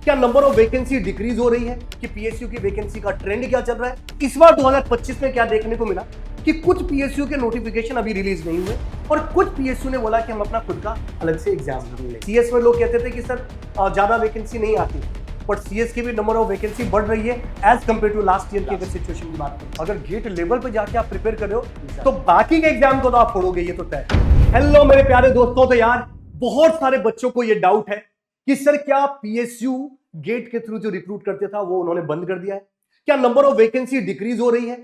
क्या number of vacancy decrease हो रही है कि पीएसयू की वैकेंसी का ट्रेंड क्या चल रहा है? इस बार 2025 में क्या देखने को मिला कि कुछ पीएसयू के नोटिफिकेशन अभी रिलीज नहीं हुए और कुछ पीएसयू ने बोला कि हम अपना खुद का अलग से एग्जाम लेंगे। सीएस में लोग कहते थे कि सर ज्यादा वैकेंसी नहीं आती, बट सीएस की भी नंबर ऑफ वैकेंसी बढ़ रही है as compare to last year की अगर सिचुएशन की बात करें। अगर गेट लेवल पे जाके आप प्रिपेयर कर रहे हो तो बाकी के एग्जाम को तो आप फोड़ोगे, ये तो तय। हेलो मेरे प्यारे दोस्तों, तो यार बहुत सारे बच्चों को ये डाउट है कि सर क्या पीएसयू गेट के थ्रू जो रिक्रूट करते था वो उन्होंने बंद कर दिया है? क्या नंबर ऑफ वैकेंसी डिक्रीज हो रही है?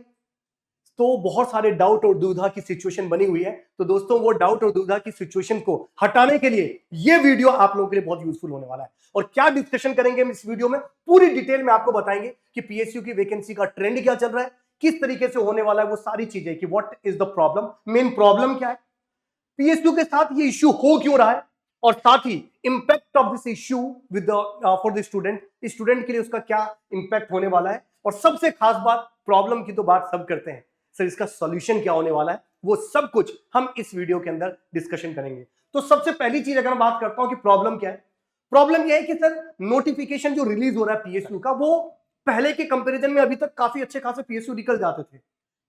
तो बहुत सारे डाउट और दुविधा की सिचुएशन बनी हुई है। तो दोस्तों वो डाउट और दुविधा की सिचुएशन को हटाने के लिए ये वीडियो आप लोगों के लिए बहुत यूजफुल होने वाला है। और क्या डिस्कशन करेंगे हम इस वीडियो में, पूरी डिटेल में आपको बताएंगे कि पीएसयू की वैकेंसी का ट्रेंड क्या चल रहा है, किस तरीके से होने वाला है वो सारी चीजें, कि what is the problem, main problem क्या है, पीएसयू के साथ ये इश्यू हो क्यों रहा है, और साथ ही impact of this issue with for the student के लिए उसका क्या इंपैक्ट होने वाला है। और सबसे खास बात, प्रॉब्लम की तो बात सब करते हैं, सर इसका सॉल्यूशन क्या होने वाला है, वो सब कुछ हम इस वीडियो के अंदर डिस्कशन करेंगे। तो सबसे पहली चीज अगर मैं बात करता हूं कि प्रॉब्लम क्या है, प्रॉब्लम यह है कि सर नोटिफिकेशन जो रिलीज हो रहा है पीएसयू का, वो पहले के कंपैरिजन में अभी तक काफी अच्छे खासे पीएसयू निकल जाते थे।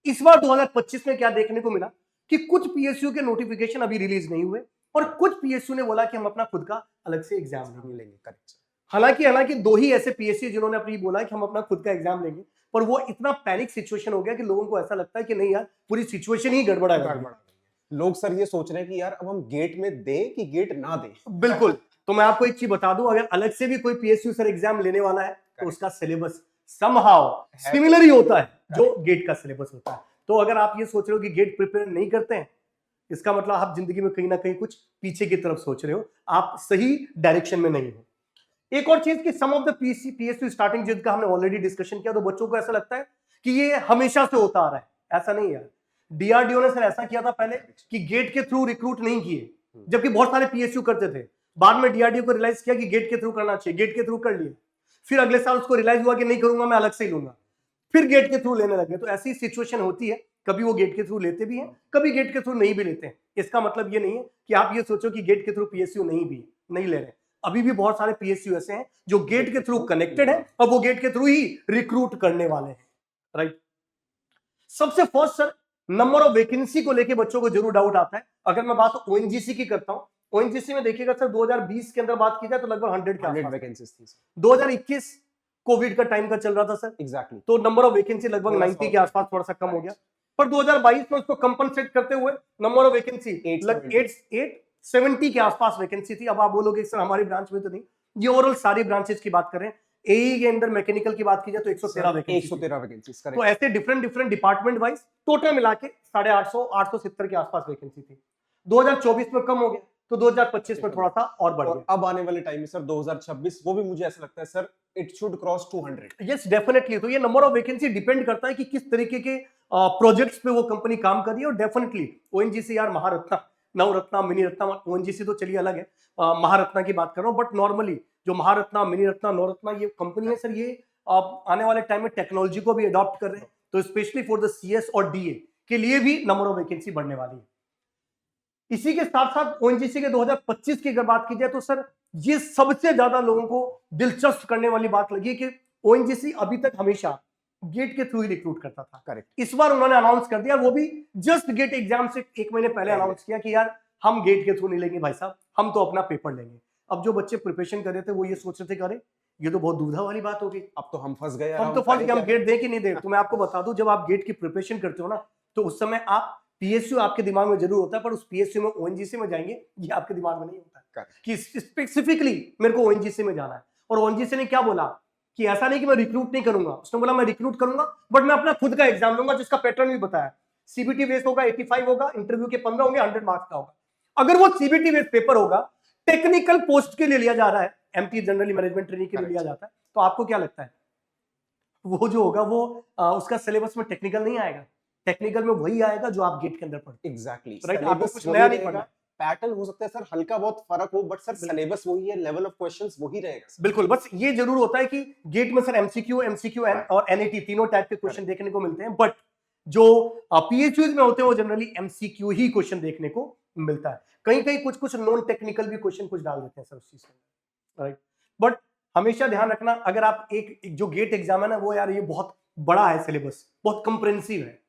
इस बार 2025 में क्या देखने को मिला कि कुछ पीएसयू के नोटिफिकेशन अभी रिलीज नहीं हुए और कुछ पीएसयू ने बोला कि हम अपना खुद का अलग से एग्जाम लेंगे। करेक्ट। हालांकि दो ही ऐसे पीएसयू जिन्होंने अपनी बोला कि हम अपना खुद का एग्जाम लेंगे, पर वो इतना पैनिक सिचुएशन हो गया कि लोगों को ऐसा लगता है कि नहीं यार पूरी सिचुएशन ही गड़बड़ा है। लोग सर ये सोच रहे हैं कि यार अब हम गेट में दें कि गेट ना दें। बिल्कुल। तो मैं आपको एक चीज बता दूं, अगर अलग से भी कोई पीएसयू सर एग्जाम लेने वाला है तो उसका सिलेबस समहाउ सिमिलर ही होता है जो गेट का सिलेबस होता है। तो अगर आप ये सोच रहे हो कि गेट प्रिपेयर नहीं करते हैं, इसका मतलब आप जिंदगी में कहीं ना कहीं कुछ पीछे की तरफ सोच रहे हो, आप सही डायरेक्शन में नहीं हो। एक और चीज कि सम ऑफ द पीएसयू स्टार्टिंग जिनका हमने ऑलरेडी डिस्कशन किया, तो बच्चों को ऐसा लगता है कि ये हमेशा से होता आ रहा है। ऐसा नहीं है। डीआरडीओ ने सर ऐसा किया था पहले कि गेट के थ्रू रिक्रूट नहीं किए, जबकि बहुत सारे पीएसयू करते थे। बाद में डीआरडीओ को रियलाइज किया कि गेट के थ्रू करना चाहिए, गेट के थ्रू कर लिए। फिर अगले साल उसको रियलाइज हुआ कि नहीं करूंगा, मैं अलग से ही लूंगा, फिर गेट के थ्रू लेने लगे। तो ऐसी सिचुएशन होती है, कभी वो गेट के थ्रू लेते भी हैं, कभी गेट के थ्रू नहीं भी लेते हैं। इसका मतलब ये नहीं है कि आप ये सोचो कि गेट के थ्रू पीएसयू नहीं ले रहे। अभी भी बहुत सारे पीएसयू ऐसे हैं जो गेट के थ्रू कनेक्टेड है और वो गेट के थ्रू ही रिक्रूट करने वाले हैं। राइट। सबसे first sir, number of vacancy को लेके बच्चों को जरूर डाउट आता है। अगर मैं बात ओएनजीसी की करता हूं, ओएनजीसी में देखिएगा सर 2020 के अंदर बात की जाए तो लगभग 100 के आसपास वैकेंसीज थी। 2021 कोविड का टाइम का चल रहा था सर, एग्जैक्टली। तो नंबर ऑफ वैकेंसी लगभग 90 के आसपास थोड़ा सा कम हो गया। पर 2022 में उसको कंपनसेट करते हुए नंबर ऑफ वैकेंसी 870 के आसपास वैकेंसी थी। अब आप बोलोगे सर हमारी ब्रांच में तो नहीं, ये ओवरऑल सारी ब्रांचेस की बात करें। एई के अंदर मैकेनिकल की बात की जाए तो 113 वैकेंसी, तो ऐसे डिफरेंट डिपार्टमेंट वाइज टोटल मिला के 850 870 के आसपास वैकेंसी थी। 2024 में कम हो गया, तो 2025 में थोड़ा सा और बढ़ गया। अब आने वाले टाइम में सर 2026 वो भी मुझे ऐसा लगता है sir it should cross 200। Yes definitely. तो ये नंबर ऑफ वैकेंसी डिपेंड करता है कि किस तरीके के प्रोजेक्ट्स पे वो कंपनी काम कर रही है। और डेफिनेटली ओएनजीसी यार महारत्ना, नवरत्ना, मिनी रत्ना, ओएनजीसी तो चलिए अलग है, महारत्ना की बात कर रहा हूँ। बट नॉर्मली जो महारत्ना, मिनी रत्ना, नवरत्ना ये कंपनी है सर, ये आने वाले टाइम में टेक्नोलॉजी को भी अडॉप्ट कर रहे हैं। तो स्पेशली फॉर द सीएस और डीए के लिए भी नंबर ऑफ वैकेंसी बढ़ने वाली है। इसी के साथ साथ ओएनजीसी के 2025 की अगर बात की जाए तो सर ये सबसे ज्यादा लोगों को दिलचस्प करने वाली बात लगी कि ओएनजीसी अभी तक हमेशा गेट के थ्रू ही रिक्रूट करता था। करेक्ट। इस बार उन्होंने अनाउंस कर दिया, वो भी जस्ट गेट एग्जाम से 1 महीने पहले अनाउंस किया कि यार हम गेट के थ्रू नहीं लेंगे भाई साहब, हम तो अपना पेपर लेंगे। अब जो बच्चे प्रिपरेशन कर रहे थे वो ये सोच रहे थे कि अरे ये तो बहुत दुविधा वाली बात होगी, अब तो हम फंस गए, हम गेट दे कि नहीं दे। तो मैं आपको बता दूं, जब आप गेट की प्रिपरेशन करते हो ना, तो उस समय आप पीएसयू आपके दिमाग में जरूर होता है, पर उस पीएसयू में ओएनजीसी में जाएंगे ये आपके दिमाग में नहीं होता कि स्पेसिफिकली मेरे को ओएनजीसी में जाना है। और ओएनजीसी ने क्या बोला कि ऐसा नहीं कि मैं रिक्रूट नहीं करूंगा, उसने बोला मैं रिक्रूट करूंगा बट मैं अपना खुद का एग्जाम लूंगा, जिसका पैटर्न भी बताया। सीबीटी बेस्ड होगा, 85 होगा, इंटरव्यू के 15 होंगे, 100 मार्क्स का होगा। अगर वो सीबीटी बेस्ड पेपर होगा, टेक्निकल पोस्ट के लिए लिया जा रहा है, एमटी जनरली मैनेजमेंट ट्रेनिंग के लिए लिया जाता है, तो आपको क्या लगता है वो जो होगा वो उसका सिलेबस में टेक्निकल नहीं आएगा, टेक्निकल में वही आएगा जो आप गेट के अंदर पढ़ते। एग्जैक्टली। राइट। आपको कुछ नया नहीं पढ़ना, पैटर्न हो सकता है सर हल्का बहुत फर्क हो, बट सर सिलेबस वही है, लेवल ऑफ क्वेश्चंस वही रहेगा। बिल्कुल। बस ये जरूर होता है कि गेट में सर एमसीक्यू और एनएटी तीनों टाइप के क्वेश्चन देखने को मिलते हैं, बट जो पीएचयूज में होते हैं वो जनरली एमसीक्यू ही क्वेश्चन देखने को मिलता है। कहीं कहीं कुछ नॉन टेक्निकल भी क्वेश्चन कुछ डाल देते हैं सर उस चीज में। राइट। बट हमेशा ध्यान रखना, अगर आप एक जो गेट एग्जाम है ना वो यार ये बहुत बड़ा है, सिलेबस बहुत कंप्रेहेंसिव है,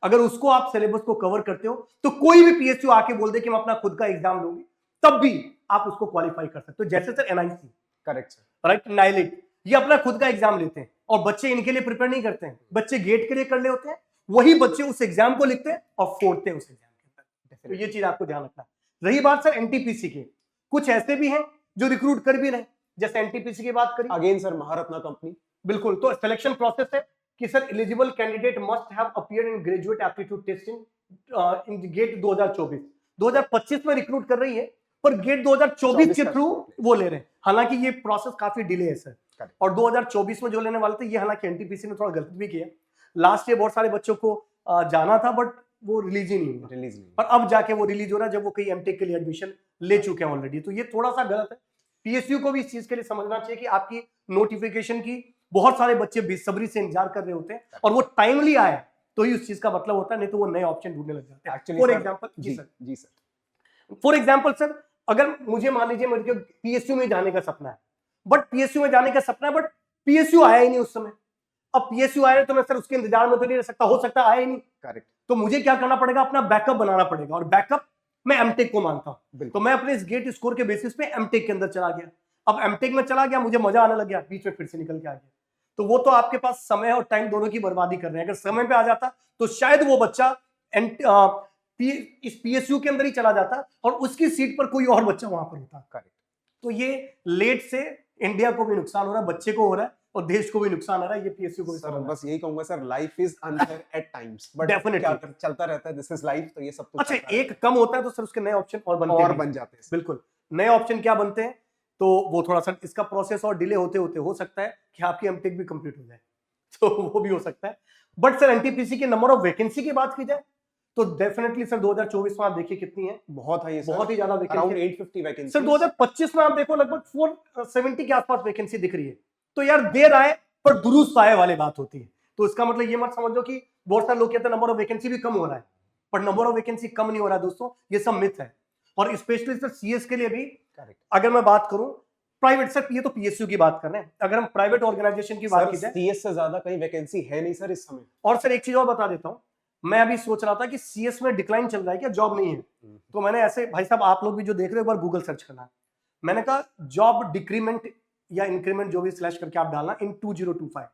अगर उसको आप सिलेबस को कवर करते हो तो कोई भी पीएसयू आके बोल दे कि मैं अपना खुद का एग्जाम लूंगी, तब भी आप उसको क्वालिफाई कर सकते हो। जैसे sir NIC, correct sir, right, NIELIT, ये अपना खुद का एग्जाम लेते हैं और बच्चे इनके लिए प्रिपेयर नहीं करते हैं, बच्चे गेट के लिए कर ले होते हैं, वही बच्चे उस एग्जाम को लिखते हैं और फोड़ते हैं उस एग्जाम के अंदर। तो ये चीज आपको ध्यान रखना। रही बात सर एनटीपीसी की, कुछ ऐसे भी हैं जो रिक्रूट कर भी रहे, जैसे एनटीपीसी की बात करी, अगेन सर महारत्ना कंपनी, बिल्कुल। तो सिलेक्शन प्रोसेस है कि sir eligible candidate must have appeared in graduate aptitude test in GATE 2024। 2025 में रिक्रूट कर रही है पर गेट 2024 के थ्रू वो ले रहे हैं, हालांकि ये प्रोसेस काफी डिले है सर। और 2024 में जो लेने वाले थे ये, हालांकि एनटीपीसी ने थोड़ा गलत भी किया, लास्ट ईयर बहुत सारे बच्चों को जाना था बट वो रिलीज ही नहीं हुआ, पर अब जाके वो रिलीज हो रहा है जब वो कई एमटेक के लिए एडमिशन ले चुके हैं ऑलरेडी। तो ये थोड़ा सा गलत है, पीएसयू को भी इस चीज के लिए समझना चाहिए कि आपकी नोटिफिकेशन की बहुत सारे बच्चे बेसब्री से इंतजार कर रहे होते हैं और वो टाइमली आए तो ही उस चीज का मतलब होता है, नहीं तो वो नए ऑप्शन ढूंढने लग जाते हैं। फॉर एग्जांपल जी सर, फॉर एग्जांपल सर, अगर मुझे मान लीजिए मेरे पीएसयू में जाने का सपना है, बट पीएसयू में जाने का सपना है बट पीएसयू आया ही नहीं उस समय, अब पीएसयू आया तो मैं सर उसके इंतजार में तो नहीं रह सकता, हो सकता आया ही नहीं, करेक्ट, तो मुझे क्या करना पड़ेगा, अपना बैकअप बनाना पड़ेगा, और बैकअप मैं एमटेक को मानता हूं, तो मैं अपने इस गेट स्कोर के बेसिस पे एमटेक के अंदर चला गया। अब एमटेक में चला गया, मुझे मजा आने लग गया, बीच में फिर से निकल के आ गया, तो वो तो आपके पास समय और टाइम दोनों की बर्बादी कर रहे हैं। अगर समय पे आ जाता तो शायद वो बच्चा इस पीएसयू के अंदर ही चला जाता और उसकी सीट पर कोई और बच्चा वहां पर होता, करेक्ट। तो ये लेट से इंडिया को भी नुकसान हो रहा है, बच्चे को हो रहा है और देश को भी नुकसान आ रहा है, ये पीएसयू को भी। सर बस यही कहूंगा sir, life is unfair at times, but definitely चलता रहता है, दिस इज लाइफ, तो ये सब कुछ अच्छा एक कम होता है तो सर उसके नए ऑप्शन और बन जाते हैं। बिल्कुल, नए ऑप्शन क्या बनते हैं, तो वो थोड़ा सा इसका प्रोसेस और डिले होते होते हो सकता है कि आपकी एमटेक भी कंप्लीट हो जाए, तो वो भी हो सकता है। बट सर एनटीपीसी के नंबर ऑफ वैकेंसी की बात की जाए तो डेफिनेटली सर 2024 में आप देखिए कितनी है, बहुत है, बहुत ही ज्यादा वैकेंसी, अराउंड 850 वैकेंसी। सर 2025 में आप देखो लगभग 470 के आसपास वैकेंसी दिख रही है, तो यार देर आए पर दुरुस्त आए वाली बात होती है। तो इसका मतलब ये मत समझो कि बहुत सारे लोग कहते हैं नंबर ऑफ वैकेंसी भी कम हो रहा है, पर नंबर ऑफ वैकेंसी कम नहीं हो रहा है दोस्तों, ये सब मिथ है। और स्पेशली सर सीएस के लिए भी अगर मैं बात करूं, प्राइवेट सर, ये तो पीएसयू की बात कर रहे हैं, अगर हम प्राइवेट ऑर्गेनाइजेशन की बात की जाए, सीएस से ज्यादा कहीं वैकेंसी है नहीं सर इस समय। और सर एक चीज और बता देता हूं, मैं अभी सोच रहा था कि सीएस में डिक्लाइन चल रहा है क्या, जॉब नहीं है, तो मैंने ऐसे, भाई साहब आप लोग भी जो देख रहे हो एक बार गूगल सर्च करना, मैंने कहा जॉब डिक्रीमेंट या इंक्रीमेंट जो भी स्लैश करके आप डालना इन 2025,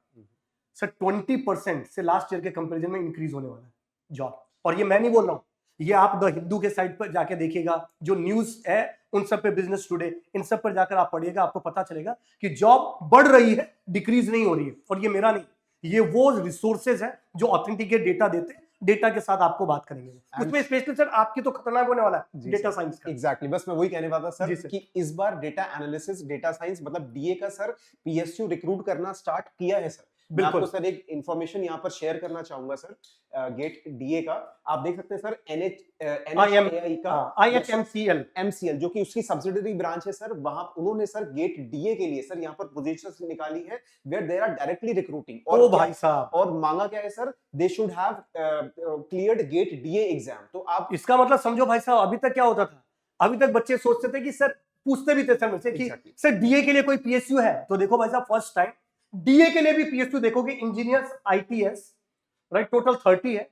सर 20% से लास्ट ईयर के कंपैरिजन में इंक्रीज होने वाला है जॉब। और ये मैं नहीं बोल रहा हूं, ये आप द हिंदू के साइट पर जाके देखिएगा, जो न्यूज है उन सब पे, बिजनेस टुडे, इन सब पर जाकर आप पढ़िएगा, आपको पता चलेगा कि जॉब बढ़ रही है, डिक्रीज नहीं हो रही है। और ये मेरा नहीं, ये वो रिसोर्सेज है जो ऑथेंटिकेट डेटा देते हैं, डेटा के साथ आपको बात करेंगे उसमें। स्पेशली सर आपकी तो खतरनाक होने वाला है डेटा साइंस का। एग्जैक्टली, बस मैं वही कहने वाला था सर कि इस बार डेटा एनालिसिस, डेटा साइंस मतलब डीए का सर पीएसयू रिक्रूट करना स्टार्ट किया है सर। बिल्कुल सर, एक इंफॉर्मेशन यहाँ पर शेयर करना चाहूंगा सर, गेट डीए का आप देख सकते हैं सर, एनएचएआई का आईएचएमसीएल जो कि उसकी सब्सिडियरी ब्रांच है सर, वहां उन्होंने सर गेट डीए के लिए सर यहाँ पर पोजीशंस निकाली है where they are directly recruiting. और भाई साहब, और मांगा क्या है sir, they should have cleared GATE DA exam. तो आप इसका मतलब समझो भाई साहब, अभी तक क्या होता था, अभी तक बच्चे सोचते थे कि सर, पूछते भी थे सर मुझसे कि सर डीए के लिए कोई पीएसयू है, तो देखो भाई साहब फर्स्ट टाइम डीए के लिए भी पीएसयू देखोगे, इंजीनियर्स आईटीएस, राइट, टोटल 30 है,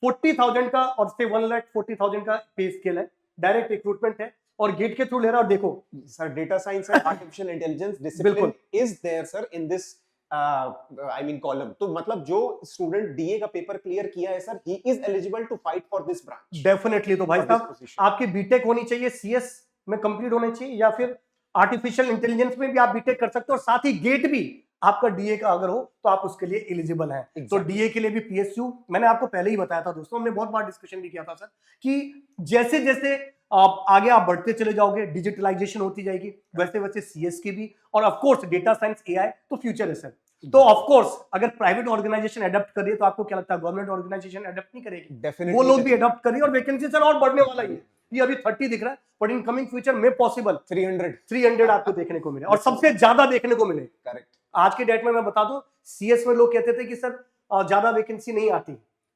40,000 का और से 1,40,000 का पे स्केल है, डायरेक्ट रिक्रूटमेंट है और गेट के थ्रू ले रहा है। और देखो sir data science and artificial intelligence discipline is there sir in this I mean column. तो मतलब जो स्टूडेंट डीए का पेपर क्लियर किया है sir, he is eligible to fight for this branch. Definitely. तो भाई साहब आपकी बीटेक होनी चाहिए, सीएस में कंप्लीट होनी चाहिए, या फिर आर्टिफिशियल इंटेलिजेंस में भी आप बीटेक कर सकते हो, और साथ ही गेट भी आपका डीए का अगर हो तो आप उसके लिए एलिजिबल हैं। तो डीए के लिए भी पीएसयू, मैंने आपको पहले ही बताया था दोस्तों, हमने बहुत बार डिस्कशन भी किया था सर, कि जैसे जैसे आप आगे आप बढ़ते चले जाओगे, डिजिटलाइजेशन होती जाएगी, वैसे वैसे सीएस की भी, और of course data science AI तो फ्यूचर है सर। तो ऑफ कोर्स अगर प्राइवेट ऑर्गेनाइजेशन अडॉप्ट कर रही है तो आपको क्या लगता है गवर्नमेंट ऑर्गेनाइजेशन अडॉप्ट नहीं करेगी? डेफिनेटली वो लोग भी अडॉप्ट कर रही है और वैकेंसी सर और बढ़ने वाला ही है। ये अभी 30 दिख रहा है, बट इन कमिंग फ्यूचर में पॉसिबल 300 आपको देखने को मिले, और सबसे ज्यादा देखने को मिले। करेक्ट। आज के डेट में मैं बता दूं, सीएस में लोग कहते थे कि सर ज्यादा वैकेंसी नहीं आती,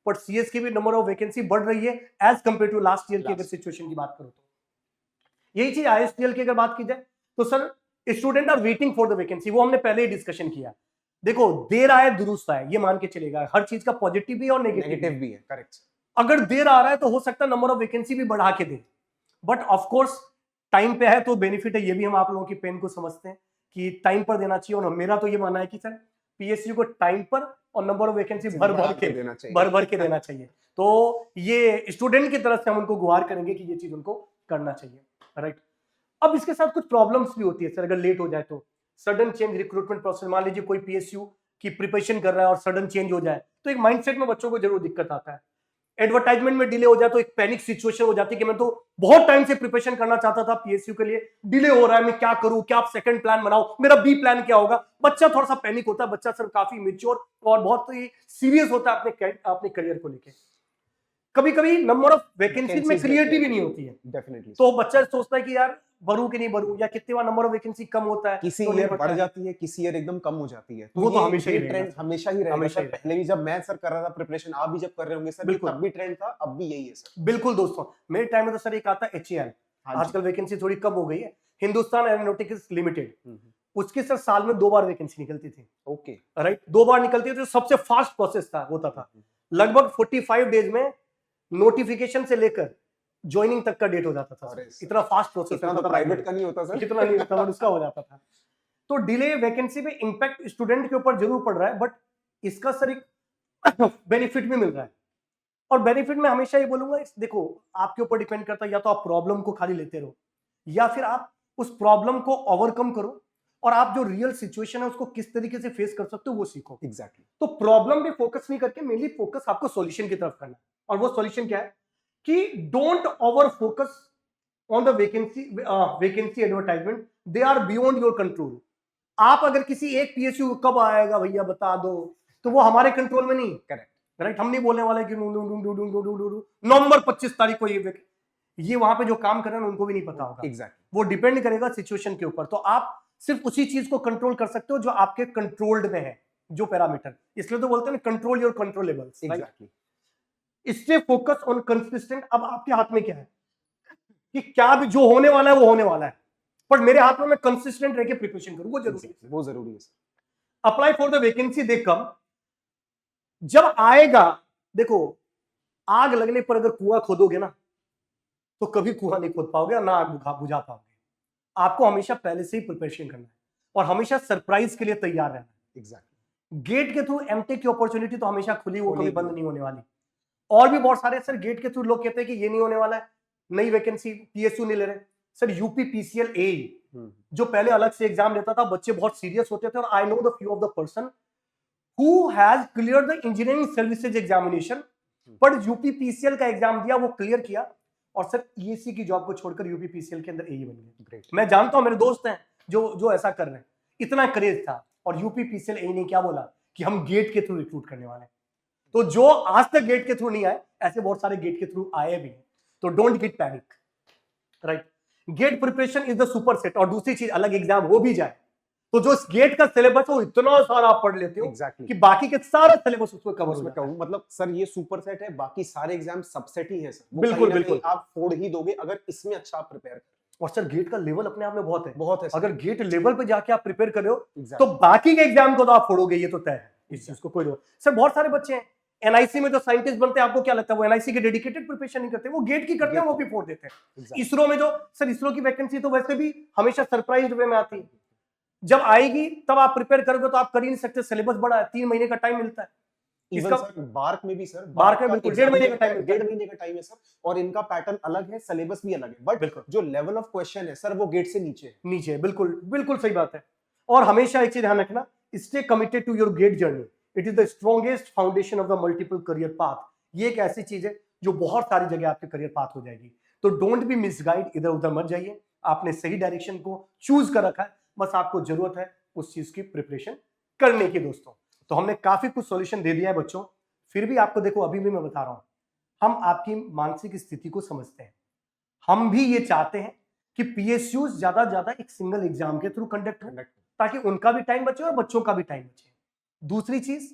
बट सीएस की भी नंबर ऑफ वैकेंसी बढ़ रही है as compare to last year की अगर सिचुएशन की बात करो तो। यही चीज आईएसटीएल की अगर बात की जाए तो sir student are waiting for the vacancy, वो हमने पहले ही डिस्कशन किया। देखो देर आए दुरुस्त आए, ये मान के चलेगा, हर चीज का पॉजिटिव भी है और नेगेटिव भी है। करेक्ट। अगर देर आ रहा है तो हो सकता है नंबर ऑफ वैकेंसी भी बढ़ा के दे, बट ऑफ कोर्स टाइम पे है तो बेनिफिट है। ये भी हम आप लोगों की पेन को समझते हैं कि टाइम पर देना चाहिए, और मेरा तो ये मानना है कि सर पीएसयू को टाइम पर और नंबर ऑफ वैकेंसी भर भर के देना चाहिए। तो ये स्टूडेंट की तरफ से हम उनको गुहार करेंगे कि ये चीज उनको करना चाहिए, राइट। अब इसके साथ कुछ प्रॉब्लम्स भी होती है सर, अगर लेट हो जाए तो सडन चेंज रिक्रूटमेंट प्रोसेस, मान लीजिए कोई पीएसयू की प्रिपरेशन कर रहा है और सडन चेंज हो जाए तो एक माइंडसेट में बच्चों को जरूर दिक्कत आता है। एडवर्टाइजमेंट में डिले हो जाए तो एक पैनिक सिचुएशन हो जाती है कि मैं तो बहुत टाइम से प्रिपरेशन करना चाहता था पीएसयू के लिए, डिले हो रहा है, मैं क्या करूं, क्या आप सेकंड प्लान बनाओ, मेरा बी प्लान क्या होगा। बच्चा थोड़ा सा पैनिक होता है, बच्चा सर काफी मैच्योर और बहुत ही सीरियस होता है अपने करियर को लेकर। कभी कभी नंबर ऑफ वैकेंसीज में क्लियरिटी भी नहीं होती है, डेफिनेटली। तो बच्चा सोचता है कि यार भरूं कि नहीं भरूं, या कितनी बार नंबर ऑफ वैकेंसी कम होता है, किसी ईयर बढ़ जाती है, किसी ईयर एकदम कम हो जाती है। वो तो हमेशा ही ट्रेंड हमेशा ही रहेगा सर। पहले भी जब मैं सर कर रहा था प्रिपरेशन, आप भी जब कर रहे होंगे सर, तब भी ट्रेंड था, अब भी यही है सर। बिल्कुल दोस्तों, मेरे टाइम में तो सर एक आता HAL, आजकल वैकेंसी थोड़ी कम हो गई है, हिंदुस्तान एरोनॉटिक्स लिमिटेड, उसकी सर साल में 2 बार वैकेंसी निकलती थी। ओके, राइट, 2 बार निकलती थी, तो सबसे फास्ट प्रोसेस होता था। लगभग 45 डेज में नोटिफिकेशन से लेकर ज्वाइनिंग तक का डेट हो जाता था। इतना फास्ट प्रोसेस था, प्राइवेट का नहीं होता सर, कितना नहीं होता, उसका हो जाता था। तो डिले वैकेंसी पे इंपैक्ट स्टूडेंट के ऊपर जरूर पड़ रहा है, बट इसका सर एक बेनिफिट भी मिल रहा है। और बेनिफिट में हमेशा ये बोलूंगा, देखो आपके ऊपर डिपेंड करता है, या तो आप प्रॉब्लम को खाली लेते रहो, या फिर आप उस प्रॉब्लम को ओवरकम करो और आप जो रियल सिचुएशन है उसको किस तरीके से फेस कर सकते हो वो सीखो। एग्जैक्टली। तो प्रॉब्लम पे फोकस नहीं करके मेनली फोकस आपको सॉल्यूशन की तरफ करना है। और वो सॉल्यूशन क्या है कि don't over focus on the vacancy advertisement, they are beyond your control. आप अगर किसी एक पीएसयू कब आएगा भैया बता दो, तो वो हमारे कंट्रोल में नहीं। Correct, right. हम नहीं बोलने वाले कि नवंबर 25 तारीख को ये वहां पे जो काम कर रहे हैं उनको भी नहीं पता होगा। एग्जैक्टली, वो डिपेंड करेगा सिचुएशन के ऊपर। तो आप सिर्फ उसी चीज को कंट्रोल कर सकते हो जो आपके कंट्रोल्ड में है, जो पैरामीटर, इसलिए तो बोलते हैं control your controllables. Exactly, stay focus on consistent. अब आपके हाथ में क्या है कि क्या भी जो होने वाला है वो होने वाला है, पर मेरे हाथ में मैं कंसिस्टेंट रह के प्रिपरेशन करूं, वो जरूरी है। वो जरूरी है। अप्लाई फॉर द वैकेंसी, दे कम, जब आएगा। देखो आग लगने पर अगर कुआं खोदोगे ना तो कभी कुआं नहीं खोद पाओगे और ना आग बुझा पाओगे। आपको हमेशा पहले से ही प्रिपरेशन करना है और हमेशा सरप्राइज के लिए तैयार रहना है। एग्जैक्टली। गेट के थ्रू एमटेक की अपॉर्चुनिटी तो हमेशा खुली, वो कभी बंद नहीं होने वाली। और भी बहुत सारे सर गेट के थ्रू लोग कहते हैं कि ये नहीं होने वाला है, नई वैकेंसी पीएसयू नहीं ले रहे। सर यूपी पीसीएल ए जो पहले अलग से एग्जाम लेता था, बच्चे बहुत सीरियस होते थे, और I know the few of the person who has clear the engineering services examination, पर यूपी पीसीएल का एग्जाम दिया, वो क्लियर किया, और सर ईएससी की जॉब को छोड़कर यूपी पीसीएल के अंदर एई बन गए। ग्रेट। मैं जानता हूं, मेरे दोस्त हैं जो ऐसा कर रहे हैं। इतना क्रेज था, और यूपी पीसीएल एई ने क्या बोला कि हम गेट के थ्रू रिक्रूट करने वाले हैं। तो जो आज तक गेट के थ्रू नहीं आए, ऐसे बहुत सारे गेट के थ्रू आए भी हैं। तो don't get panic, right. GATE preparation is the super set. और दूसरी चीज, अलग एग्जाम हो भी जाए तो जो गेट का सिलेबस है वो इतना सारा आप पढ़ लेते हो कि बाकी के सारे सिलेबस उसमें कवर हो जाता है। मतलब सर ये सुपर सेट है, बाकी सारे एग्जाम सबसेट ही है सर। बिल्कुल बिल्कुल, आप फोड़ ही दोगे अगर इसमें अच्छा आप प्रिपेयर करें। और सर गेट का लेवल अपने आप में बहुत है। सर। अगर गेट लेवल पे जाके आप प्रिपेयर कर रहे हो तो बाकी के एग्जाम को तो आप फोड़ोगे, ये तो तय है। इस चीज को कोई नहीं। सर बहुत सारे बच्चे हैं एनआईसी में जो साइंटिस्ट बनते हैं, आपको क्या लगता है वो एनआईसी के डेडिकेटेड प्रिपरेशन नहीं करते, वो गेट की करते हैं, वो भी फोड़ देते हैं। इसरो में जो सर इसरो की वैकेंसी तो वैसे भी हमेशा सरप्राइज वे में आती है, जब आएगी तब आप प्रिपेयर करोगे तो आप कर ही नहीं सकते। सिलेबस बड़ा है, 3 महीने का टाइम मिलता है। इसका बार्क में भी सर, बार्क में बिल्कुल 1.5 महीने का टाइम, 1.5 महीने का टाइम है सर। और इनका पैटर्न अलग है, सिलेबस भी अलग है, बट जो लेवल ऑफ क्वेश्चन है सर वो गेट से नीचे है। बिल्कुल बिल्कुल सही बात है। और हमेशा एक चीज ध्यान रखना, stay committed to your GATE journey, it is the strongest foundation of the multiple career path. ये एक ऐसी चीज है जो बहुत सारी जगह आपके करियर पाथ हो जाएगी। तो डोंट बी मिसगाइड, इधर उधर मत जाइए, आपने सही डायरेक्शन को चूज कर रखा है, बस आपको जरूरत है उस चीज की प्रिपरेशन करने की। दोस्तों तो हमने काफी कुछ सॉल्यूशन दे दिया है बच्चों, फिर भी आपको देखो अभी भी मैं बता रहा हूं, हम आपकी मानसिक स्थिति को समझते हैं। हम भी ये चाहते हैं कि पीएसयू ज्यादा एक सिंगल एग्जाम के थ्रू कंडक्ट हो, ताकि उनका भी टाइम बचे और बच्चों का भी टाइम बचे। दूसरी चीज,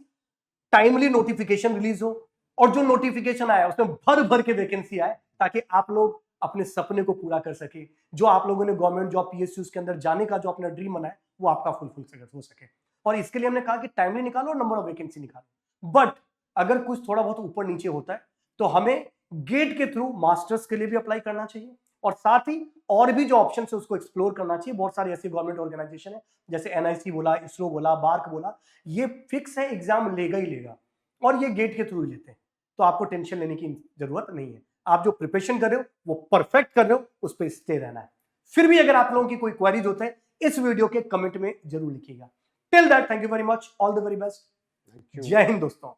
टाइमली नोटिफिकेशन रिलीज हो, और जो नोटिफिकेशन आया उसमें भर भर के वैकेंसी आए, ताकि आप लोग अपने सपने को पूरा कर सके, जो आप लोगों ने गवर्नमेंट जॉब पीएसयू के अंदर जाने का जो अपना ड्रीम बनाया वो आपका फुलफिल हो सके। और इसके लिए हमने कहा कि टाइमली निकालो और नंबर ऑफ वैकेंसी निकालो। बट अगर कुछ थोड़ा बहुत ऊपर नीचे होता है तो हमें गेट के थ्रू मास्टर्स के लिए भी अप्लाई करना चाहिए, और साथ ही और भी जो ऑप्शन है उसको एक्सप्लोर करना चाहिए। बहुत सारे ऐसे गवर्नमेंट ऑर्गेनाइजेशन है, जैसे एनआईसी बोला, इसरो बोला, बार्क बोला, ये फिक्स है एग्जाम लेगा ही लेगा, और ये गेट के थ्रू ही लेते हैं। तो आपको टेंशन लेने की जरूरत नहीं है। आप जो प्रिपरेशन कर रहे हो वो परफेक्ट कर रहे हो, उस पर स्टे रहना है। फिर भी अगर आप लोगों की कोई क्वेरीज होते हैं इस वीडियो के कमेंट में जरूर लिखिएगा। Till that, thank you very much, all the very best, जय हिंद दोस्तों।